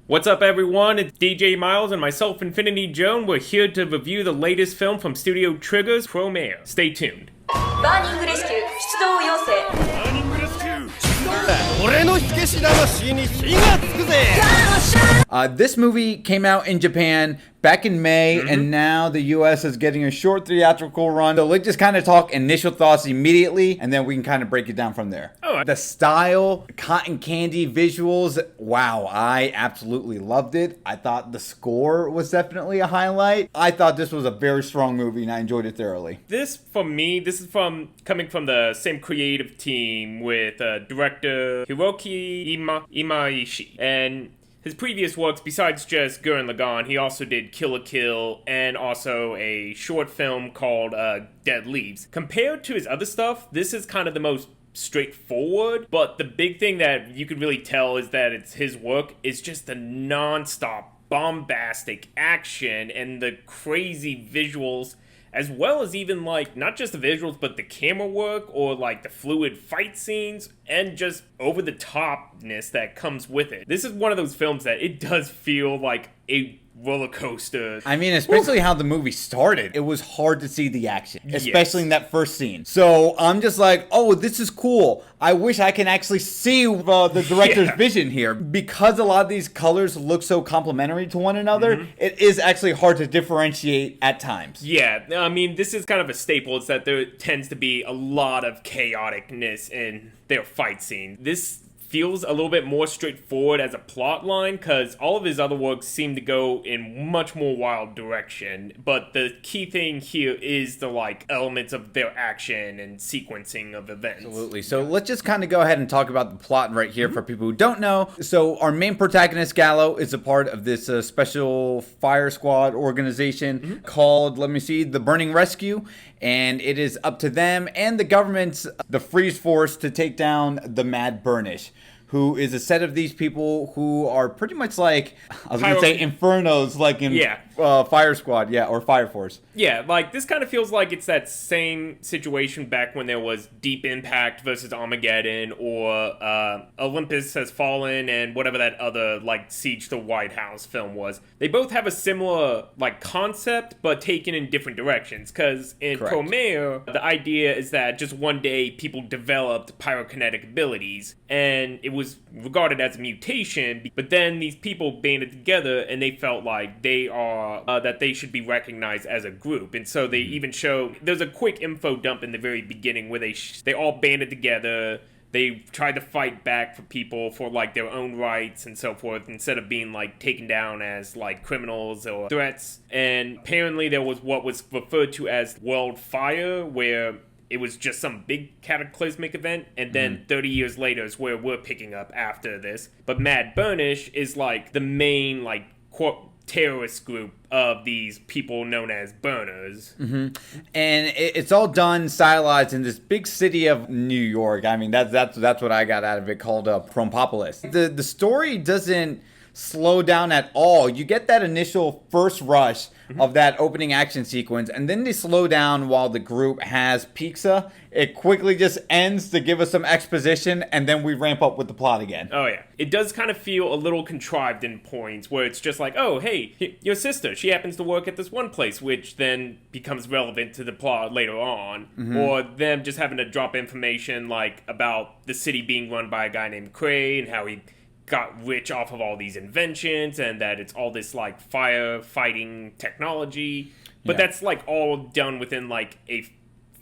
What's up, everyone? It's DJ Miles and myself, Infinity Joan. We're here to review the latest film from Studio Promare. Stay tuned. バーニングレスキュー出動要請。俺の火消し魂に火がつくぜ。This movie came out in Japan back in May, and now the US is getting a short theatrical run. So let's just kind of talk initial thoughts immediately, and then we can kind of break it down from there. All right. The style, cotton candy visuals, wow, I absolutely loved it. I thought the score was definitely a highlight. I thought this was a very strong movie, and I enjoyed it thoroughly. This is coming from the same creative team with director Hiroki Imaishi. And his previous works, besides just Gurren Lagann, he also did Kill la Kill and also a short film called Dead Leaves. Compared to his other stuff, this is kind of the most straightforward, but the big thing that you could really tell is that it's his work is just the non-stop bombastic action and the crazy visuals, as well as even like not just the visuals but the camera work or like the fluid fight scenes and just over the topness that comes with it. This is one of those films that it does feel like a roller coaster. I mean, especially how the movie started. It was hard to see the action, especially in that first scene. So I'm just like, oh, this is cool. I wish I can actually see the director's vision here. Because a lot of these colors look so complementary to one another, it is actually hard to differentiate at times. Yeah, I mean, this is kind of a staple. It's that there tends to be a lot of chaoticness in their fight scene. This feels a little bit more straightforward as a plot line because all of his other works seem to go in much more wild direction, but the key thing here is the like elements of their action and sequencing of events. Absolutely. So let's just kind of go ahead and talk about the plot right here for people who don't know. So our main protagonist, Gallo, is a part of this special fire squad organization called, the Burning Rescue, and it is up to them and the government's, the Freeze Force, to take down the Mad Burnish, who is a set of these people who are pretty much like, I was going to say Infernos, like in Fire Squad, or Fire Force. Yeah, like this kind of feels like it's that same situation back when there was Deep Impact versus Armageddon, or Olympus Has Fallen, and whatever that other like Siege to the White House film was. They both have a similar like concept, but taken in different directions. Because in Promare, the idea is that just one day people developed pyrokinetic abilities, and it was regarded as a mutation, but then these people banded together and they felt like they are that they should be recognized as a group, and so they even show there's a quick info dump in the very beginning where they all banded together. They tried to fight back for people for like their own rights and so forth, instead of being like taken down as like criminals or threats. And apparently there was what was referred to as World Fire, where it was just some big cataclysmic event, and then 30 years later is where we're picking up after this. But Mad Burnish is like the main like terrorist group of these people known as burners. And it's all done stylized in this big city of New York. I mean, that's what I got out of it, called Prompopolis. The story doesn't slow down at all. You get that initial first rush of that opening action sequence, and then they slow down while the group has pizza. It quickly just ends to give us some exposition, and then we ramp up with the plot again. Oh yeah, it does kind of feel a little contrived in points where it's just like, oh hey, your sister, she happens to work at this one place, which then becomes relevant to the plot later on. Or them just having to drop information like about the city being run by a guy named Cray and how he got rich off of all these inventions, and that it's all this like firefighting technology, but that's like all done within like a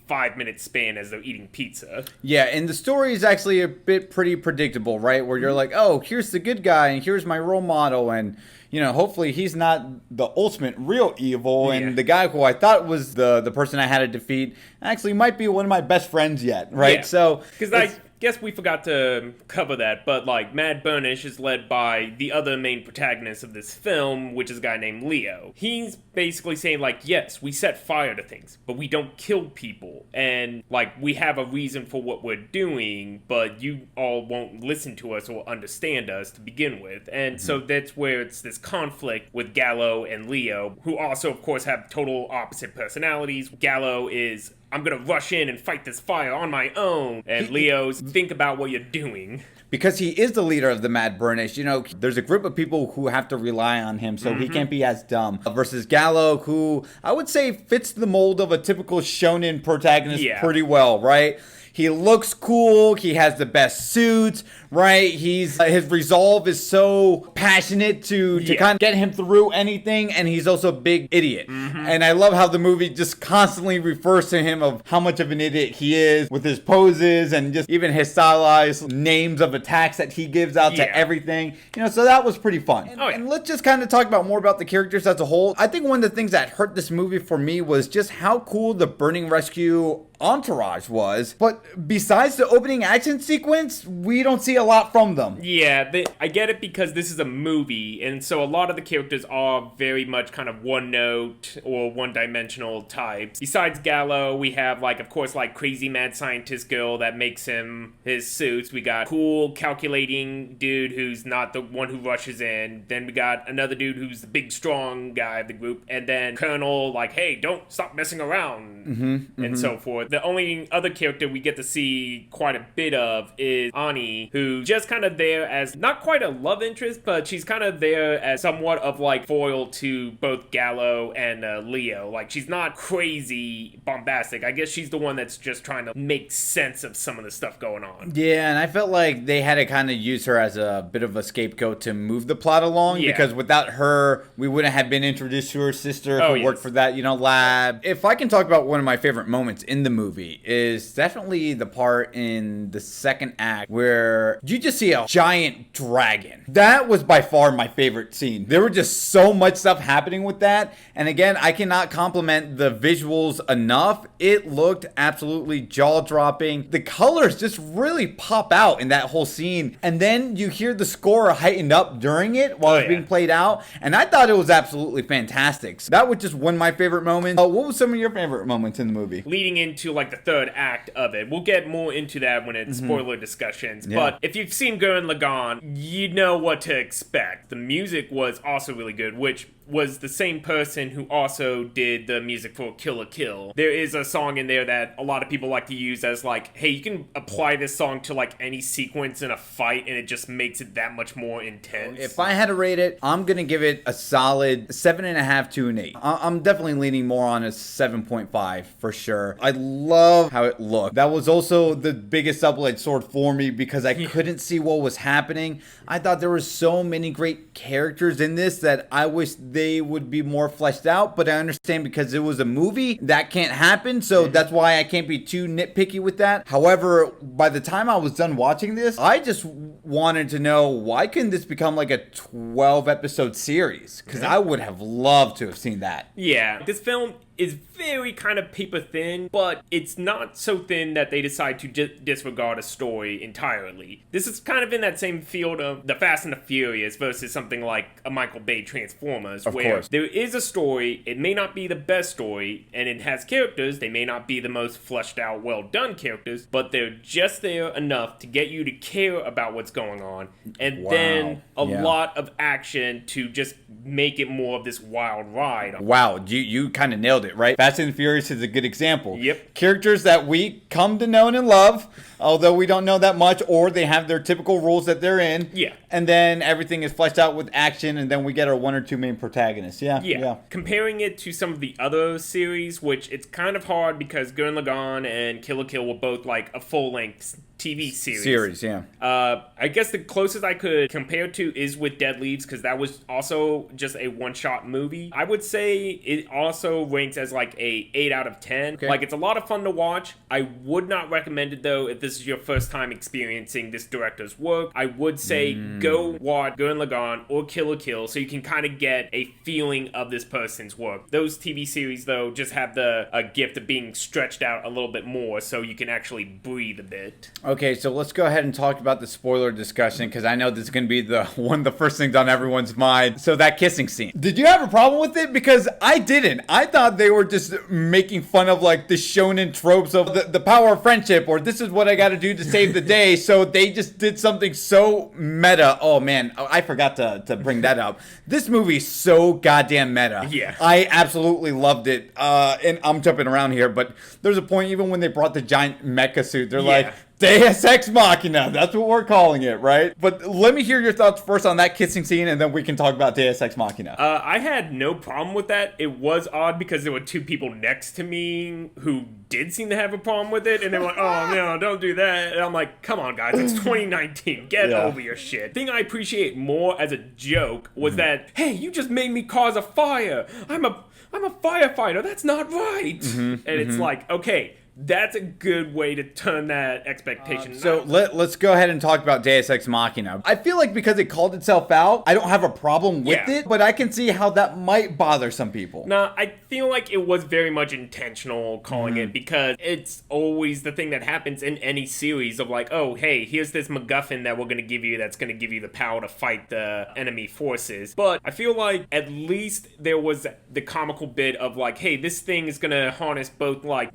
5-minute span as they're eating pizza. Yeah, and the story is actually a bit pretty predictable, right? Where you're like, oh, here's the good guy, and here's my role model, and hopefully he's not the ultimate real evil, and the guy who I thought was the person I had to defeat actually might be one of my best friends yet, right? Yeah. So because I guess we forgot to cover that, but like Mad Burnish is led by the other main protagonist of this film, which is a guy named Leo. He's basically saying like, yes, we set fire to things, but we don't kill people, and like we have a reason for what we're doing, but you all won't listen to us or understand us to begin with. And so that's where it's this conflict with Gallo and Leo, who also of course have total opposite personalities. Gallo is I'm gonna rush in and fight this fire on my own. And Leo's, think about what you're doing. Because he is the leader of the Mad Burnish, you know, there's a group of people who have to rely on him, so he can't be as dumb. Versus Gallo, who I would say fits the mold of a typical shonen protagonist pretty well, right? He looks cool. He has the best suits, right? His resolve is so passionate to kind of get him through anything, and he's also a big idiot. And I love how the movie just constantly refers to him of how much of an idiot he is with his poses and just even his stylized names of attacks that he gives out to everything. You know, so that was pretty fun. And let's just kind of talk about more about the characters as a whole. I think one of the things that hurt this movie for me was just how cool the burning rescue entourage was, but besides the opening action sequence, we don't see a lot from them. Yeah, I get it because this is a movie, and so a lot of the characters are very much kind of one note or one-dimensional types. Besides Gallo, we have, like, of course, like, crazy mad scientist girl that makes him his suits. We got cool calculating dude who's not the one who rushes in. Then we got another dude who's the big strong guy of the group, and then Colonel, like, hey, don't stop messing around, and so forth. The only other character we get to see quite a bit of is Ani, who's just kind of there as not quite a love interest, but she's kind of there as somewhat of like foil to both Gallo and Leo. Like, she's not crazy bombastic. I guess she's the one that's just trying to make sense of some of the stuff going on. Yeah, and I felt like they had to kind of use her as a bit of a scapegoat to move the plot along, because without her, we wouldn't have been introduced to her sister who worked for that, you know, lab. If I can talk about one of my favorite moments in the movie, is definitely the part in the second act where you just see a giant dragon. That was by far my favorite scene. There were just so much stuff happening with that, and again, I cannot compliment the visuals enough. It looked absolutely jaw-dropping. The colors just really pop out in that whole scene, and then you hear the score heightened up during it while it's being played out, and I thought it was absolutely fantastic. So that was just one of my favorite moments. What was some of your favorite moments in the movie? Leading into like the third act of it. We'll get more into that when it's spoiler discussions. But if you've seen Gurren Lagann, you know what to expect. The music was also really good, which was the same person who also did the music for Kill la Kill. There is a song in there that a lot of people like to use as like, hey, you can apply this song to like any sequence in a fight and it just makes it that much more intense. If I had to rate it, I'm gonna give it a solid 7.5 to an 8. I'm definitely leaning more on a 7.5 for sure. I love how it looked. That was also the biggest double-edged sword for me because I couldn't see what was happening. I thought there were so many great characters in this that I wish they would be more fleshed out, but I understand because it was a movie that can't happen, so that's why I can't be too nitpicky with that. However, by the time I was done watching this, I just wanted to know, why couldn't this become like a 12 episode series? Because I would have loved to have seen that. Yeah, this film is very kind of paper thin, but it's not so thin that they decide to disregard a story entirely. This is kind of in that same field of the Fast and the Furious versus something like a Michael Bay Transformers, where there is a story, it may not be the best story, and it has characters, they may not be the most fleshed out, well done characters, but they're just there enough to get you to care about what's going on, and then a lot of action to just make it more of this wild ride. Wow, you kind of nailed it, right? Fast and Furious is a good example. Yep. Characters that we come to know and love, although we don't know that much, or they have their typical roles that they're in. Yeah. And then everything is fleshed out with action, and then we get our one or two main protagonists. Yeah. Comparing it to some of the other series, which it's kind of hard because Gurren Lagann and Kill la Kill were both like a full-length TV series. I guess the closest I could compare to is with Dead Leaves, because that was also just a one-shot movie. I would say it also ranks as like a 8 out of 10. Okay. Like, it's a lot of fun to watch. I would not recommend it though if this is your first time experiencing this director's work. I would say go watch Gurren Lagann or Kill la Kill so you can kind of get a feeling of this person's work. Those TV series though just have the gift of being stretched out a little bit more so you can actually breathe a bit. Okay, so let's go ahead and talk about the spoiler discussion, because I know this is going to be the first things on everyone's mind. So that kissing scene. Did you have a problem with it? Because I didn't. I thought they were just making fun of like the shonen tropes of the power of friendship, or this is what I got to do to save the day. So they just did something so meta. Oh man, I forgot to bring that up. This movie's so goddamn meta. Yeah. I absolutely loved it. And I'm jumping around here, but there's a point even when they brought the giant mecha suit, they're like, Deus Ex Machina, that's what we're calling it, right? But let me hear your thoughts first on that kissing scene, and then we can talk about Deus Ex Machina. I had no problem with that. It was odd because there were two people next to me who did seem to have a problem with it, and they were like, oh no, don't do that. And I'm like, come on guys, it's 2019, get over your shit. The thing I appreciate more as a joke was that, hey, you just made me cause a fire. I'm a firefighter, that's not right. And it's like, okay, that's a good way to turn that expectation. So let's go ahead and talk about Deus Ex Machina. I feel like because it called itself out, I don't have a problem with it, but I can see how that might bother some people. No, I feel like it was very much intentional calling it, because it's always the thing that happens in any series of like, oh, hey, here's this MacGuffin that we're going to give you that's going to give you the power to fight the enemy forces. But I feel like at least there was the comical bit of like, hey, this thing is going to harness both like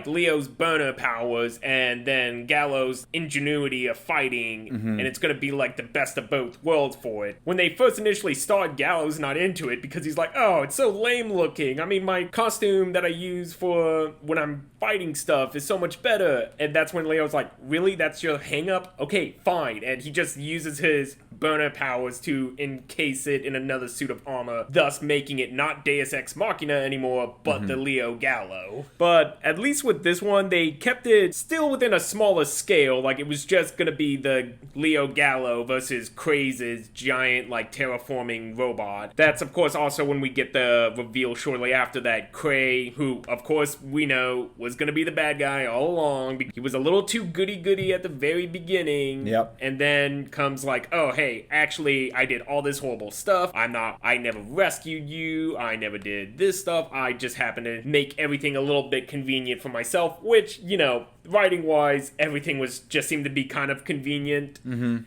Leo's burner powers and then Gallo's ingenuity of fighting, and it's gonna be like the best of both worlds for it. When they first initially start, Gallo's not into it because he's like, oh, it's so lame looking. I mean, my costume that I use for when I'm fighting stuff is so much better. And that's when Leo's like, really? That's your hang up? Okay, fine. And he just uses his burner powers to encase it in another suit of armor, thus making it not Deus Ex Machina anymore, but the Leo Gallo. But at least with this one, they kept it still within a smaller scale. Like, it was just gonna be the Leo Gallo versus Craze's giant, like, terraforming robot. That's, of course, also when we get the reveal shortly after that Cray, who, of course, we know was gonna be the bad guy all along. He was a little too goody-goody at the very beginning. Yep. And then comes like, oh, hey, actually, I did all this horrible stuff. I never rescued you. I never did this stuff. I just happened to make everything a little bit convenient for myself, which, you know, writing-wise, everything just seemed to be kind of convenient.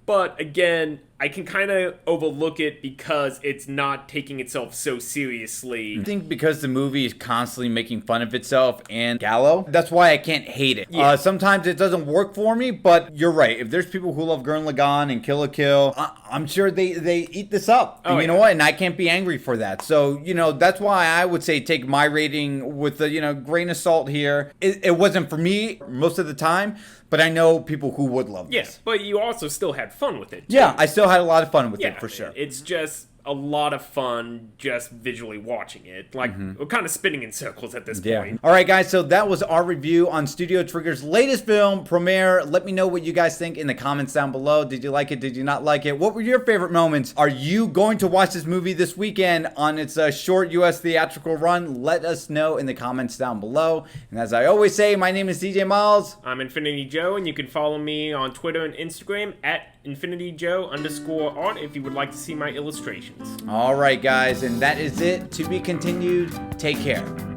But again, I can kind of overlook it because it's not taking itself so seriously. I think because the movie is constantly making fun of itself and Gallo, that's why I can't hate it. Yeah. Sometimes it doesn't work for me, but you're right. If there's people who love Gurren Lagann and Kill la Kill, I'm sure they eat this up. And you know what? And I can't be angry for that. So, you know, that's why I would say take my rating with a, you know, grain of salt here. It wasn't for me most of the time, but I know people who would love this. Yes, but you also still had fun with it, too. Yeah, I still had a lot of fun with it, for sure. It's just a lot of fun just visually watching it. Like, we're kind of spinning in circles at this point. All right, guys, so that was our review on Studio Trigger's latest film, Promare. Let me know what you guys think in the comments down below. Did you like it? Did you not like it? What were your favorite moments? Are you going to watch this movie this weekend on its short U.S. theatrical run? Let us know in the comments down below. And as I always say, my name is DJ Miles. I'm Infinity Joe, and you can follow me on Twitter and Instagram at InfinityJoe_art if you would like to see my illustrations. All right, guys, and that is it. To be continued. Take care.